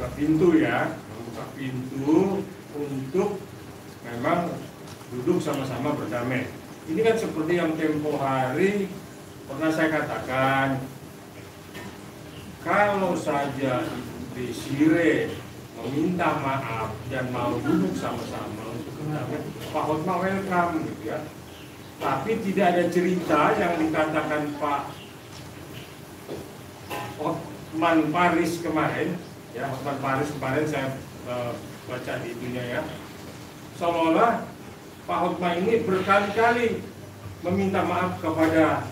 membuka pintu ya, membuka pintu untuk memang duduk sama-sama berdamai. Ini kan seperti yang tempo hari pernah saya katakan, kalau saja Ibu Desire meminta maaf dan mau duduk sama-sama untuk berdamai, Pak Hotma welcome gitu ya. Tapi tidak ada cerita yang dikatakan Pak Hotman Paris kemarin, ya Hotman Paris kemarin saya baca di itunya ya, seolah-olah Pak Hotma ini berkali-kali meminta maaf kepada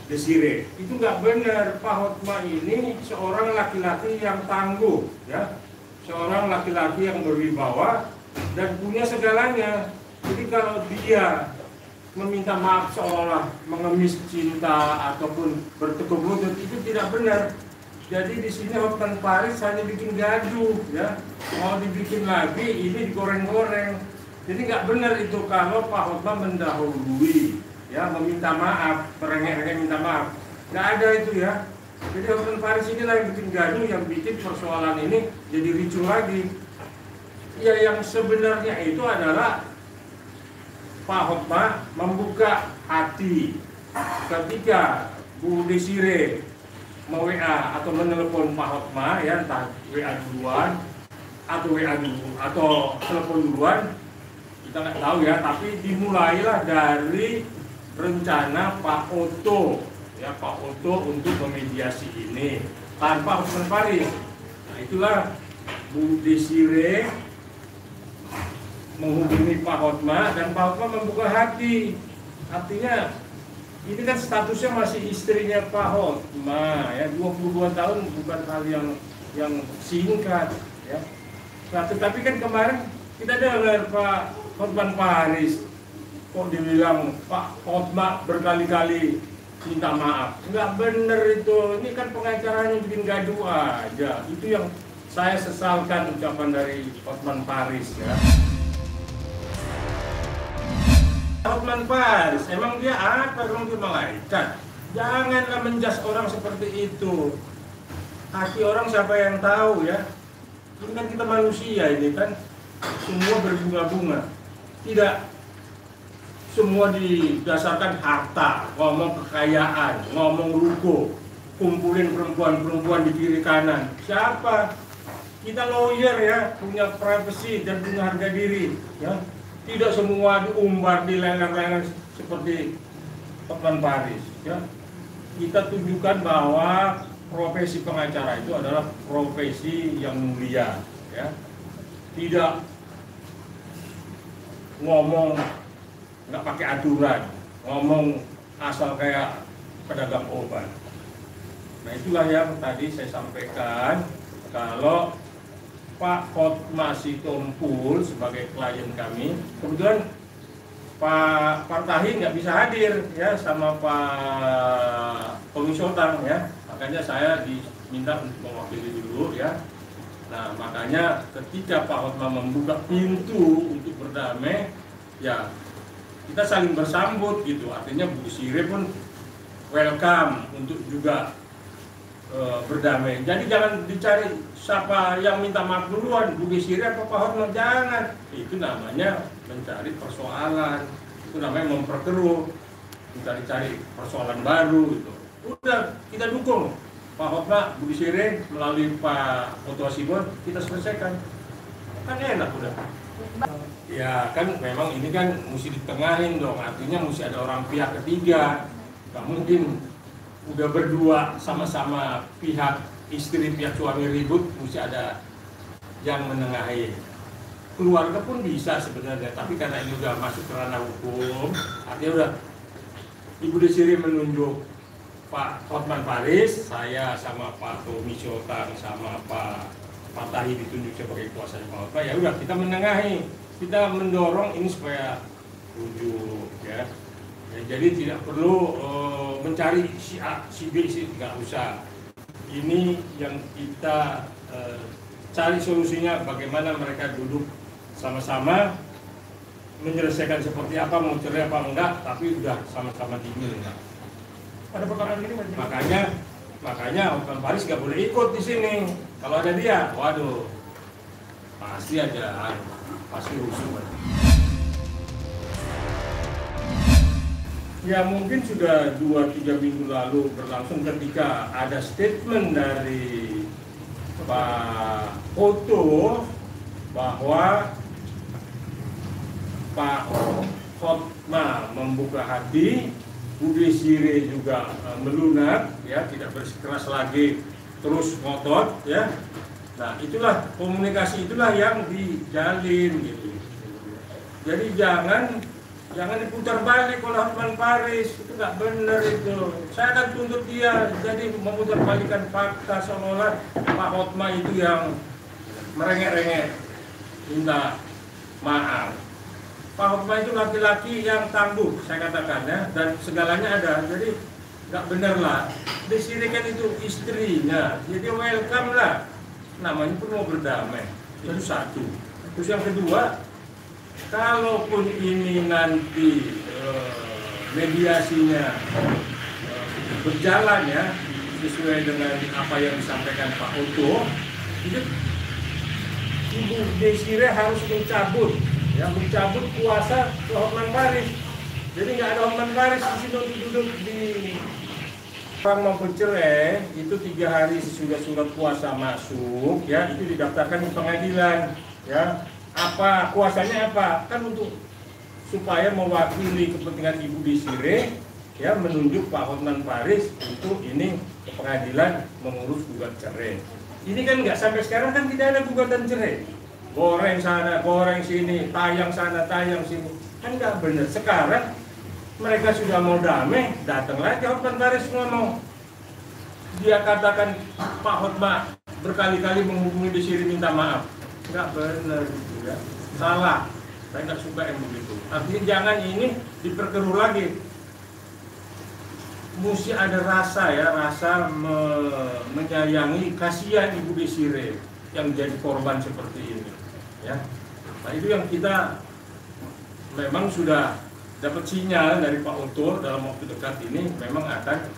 Desire. Itu nggak benar. Pak Hotma ini seorang laki-laki yang tangguh, ya, seorang laki-laki yang berwibawa dan punya segalanya. Jadi kalau dia meminta maaf seolah mengemis cinta ataupun bertekuk lutut, itu tidak benar. Jadi di sini Hotman Paris hanya bikin gaduh, ya, mau dibikin lagi ini digoreng-goreng. Jadi nggak benar itu kalau Pak Hotma mendahului, ya, meminta maaf, merengek-rengek minta maaf. Nggak ada itu ya. Jadi Hotman Paris inilah yang bikin gaduh, yang bikin persoalan ini jadi ricu lagi. Ya, yang sebenarnya itu adalah Pak Hotma membuka hati ketika Bu Desire WA atau menelepon Pak Hotma, ya, entah WA duluan atau WA dulu atau telepon duluan, kita nggak tahu ya. Tapi dimulailah dari rencana Pak Oto, ya, Pak Oto untuk memediasi ini tanpa Hotman Paris. Nah, itulah Bu Desire menghubungi Pak Hotma dan Pak Hotma membuka hati. Artinya ini kan statusnya masih istrinya Pak Hotma, ya, 22 tahun bukan hal yang singkat, ya. Nah, tetapi kan kemarin kita dengar Pak Hotman Paris kok dibilang Pak Hotma berkali-kali minta maaf. Nggak bener itu. Ini kan pengacaranya bikin gaduh aja. Itu yang saya sesalkan ucapan dari Hotman Paris, ya. Hotman Paris, emang dia apa? Emang dia malaikat? Janganlah menjas orang seperti itu. Hati orang siapa yang tahu, ya. Ini kan kita manusia, ini kan semua berbunga-bunga. Tidak semua didasarkan harta, ngomong kekayaan, ngomong ruko, kumpulin perempuan-perempuan di kiri kanan. Siapa? Kita lawyer, ya, punya privacy dan punya harga diri, ya. Tidak semua diumbar, dileler-leler seperti Hotman Paris, ya. Kita tunjukkan bahwa profesi pengacara itu adalah profesi yang mulia, ya. Tidak ngomong nggak pakai aturan, ngomong asal kayak pedagang obat. Nah, itulah yang tadi saya sampaikan, kalau Pak Hotma Sitompul sebagai klien kami, kebetulan Pak Partahi nggak bisa hadir, ya, sama Pak Pengusultan, ya, makanya saya diminta untuk mewakili dulu, ya. Nah, makanya ketika Pak Hotma membuka pintu untuk berdamai, ya, kita saling bersambut gitu. Artinya Bu Desire pun welcome untuk juga berdamai. Jadi jangan dicari siapa yang minta maaf duluan, Bu Desire apa Pak Hotma, jangan. Itu namanya mencari persoalan, itu namanya memperkeruh, mencari-cari persoalan baru gitu. Udah, kita dukung Pak Hotma, Bu Desire melalui Pak Oto Hasibuan, kita selesaikan. Kan enak udah. Ya kan memang ini kan mesti ditengahin dong, artinya mesti ada orang pihak ketiga. Gak mungkin udah berdua sama-sama pihak istri pihak suami ribut, mesti ada yang menengahi. Keluarga pun bisa sebenarnya, tapi karena ini udah masuk ke ranah hukum, artinya udah Ibu Desire menunjuk Pak Hotman Paris, saya sama Pak Tommy Syotang sama Pak Partahi ditunjuk sebagai kuasa Pak Hotma, ya udah kita menengahi, kita mendorong ini supaya rujuk, ya. Ya, jadi tidak perlu mencari si A, si B, si nggak usah. Ini yang kita cari solusinya, bagaimana mereka duduk sama-sama menyelesaikan seperti apa, mau cerai apa enggak, tapi udah sama-sama dingin. Ada perkara ini makanya Makanya Hotman Paris nggak boleh ikut di sini. Kalau ada dia, waduh, pasti rusuh. Ya mungkin sudah 2-3 minggu lalu berlangsung ketika ada statement dari Pak Oto bahwa Pak Hotma membuka hati, Bu Desire juga melunak, ya, tidak bersikeras lagi, terus ngotot, ya. Nah itulah komunikasi itulah yang dijalin gitu. Jadi jangan diputar balik oleh Hotman Paris, itu nggak benar itu. Saya akan tuntut dia, jadi memutar balikan fakta seolah-olah Pak Hotma itu yang merengek-rengek minta maaf. Pak Hotma itu laki-laki yang tangguh, saya katakan, ya, dan segalanya ada. Jadi nggak benar lah. Desire kan itu istrinya, jadi welcome lah. Namanya pun mau berdamai. Itu satu. Terus yang kedua, kalaupun ini nanti mediasinya berjalan, ya, sesuai dengan apa yang disampaikan Pak Oto, itu Ibu Desire harus mencabut kuasa ke Hotman Paris. Jadi nggak ada Hotman Paris di situ duduk di orang mau bercerai itu 3 hari sesudah surat kuasa masuk, ya, itu didaftarkan di pengadilan, ya. Apa kuasanya apa? Kan untuk supaya mewakili kepentingan Ibu Desire, ya, menunjuk Pak Hotman Paris untuk ini ke pengadilan mengurus gugat cerai. Ini kan nggak, sampai sekarang kan tidak ada gugatan cerai. Goreng sana, goreng sini, tayang sana, tayang sini, kan nggak benar. Sekarang mereka sudah mau damai, datang lagi Hotman Paris ngomong. Dia katakan Pak Hotma berkali-kali menghubungi Desire minta maaf. Nggak benar gitu, ya. Salah. Saya nggak suka yang begitu. Artinya jangan ini diperkeruh lagi. Mesti ada rasa, ya, menyayangi, kasihan Ibu Desire yang jadi korban seperti ini, ya. Nah itu yang kita memang sudah dapat sinyal dari Pak Oto dalam waktu dekat ini memang akan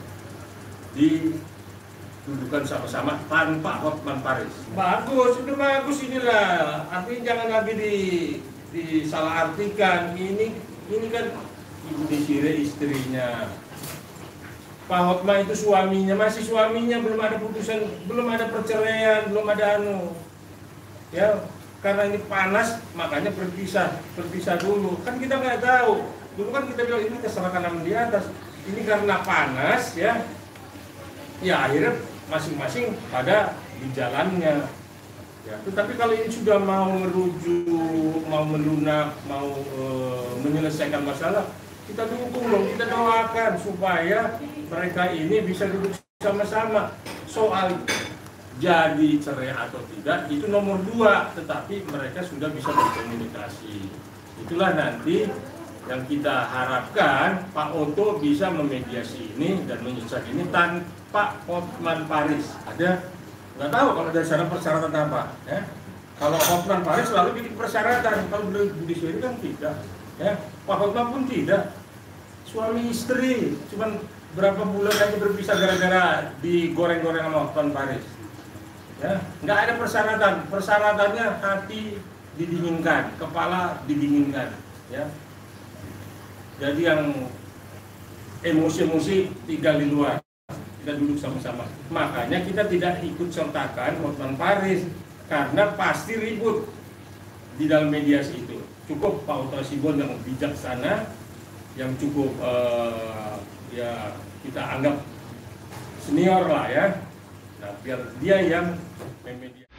didudukan sama-sama tanpa Hotman Paris. Bagus, itu bagus inilah. Artinya jangan lagi disalahartikan. Ini kan Ibu Desire istrinya. Pak Hotma itu suaminya, masih suaminya, belum ada putusan, belum ada perceraian, belum ada ya, karena ini panas makanya berpisah dulu. Kan kita nggak tahu. Dulu kan kita bilang ini kesalahan di atas. Ini karena panas, ya. Ya akhirnya masing-masing pada di jalannya. Ya, tetapi kalau ini sudah mau merujuk, mau melunak, mau menyelesaikan masalah, kita dukung loh, kita doakan supaya mereka ini bisa duduk sama-sama. Soal jadi cerai atau tidak itu nomor 2, tetapi mereka sudah bisa berkomunikasi. Itulah nanti yang kita harapkan Pak Oto bisa memediasi ini dan menyelesaikan ini tanpa Hotman Paris. Ada nggak tahu kalau dari sana persyaratan apa, ya. Kalau Hotman Paris selalu bikin persyaratan, kalau Bu Desire kan tidak, ya. Pak Hotman pun tidak. Suami istri, cuman berapa bulan aja berpisah gara-gara digoreng-goreng sama Hotman Paris, ya. Nggak ada persyaratan. Persyaratannya hati didinginkan, kepala didinginkan, ya. Jadi yang emosi-emosi tinggal di luar, kita duduk sama-sama. Makanya kita tidak ikut sertakan Hotman Paris karena pasti ribut di dalam mediasi itu. Cukup Pak Oto Hasibuan yang bijaksana, yang cukup ya kita anggap senior lah, ya. Nah, biar dia yang memediasi.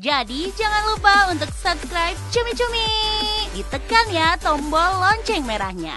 Jadi jangan lupa untuk subscribe Cumi Cumi. Ditekan ya tombol lonceng merahnya.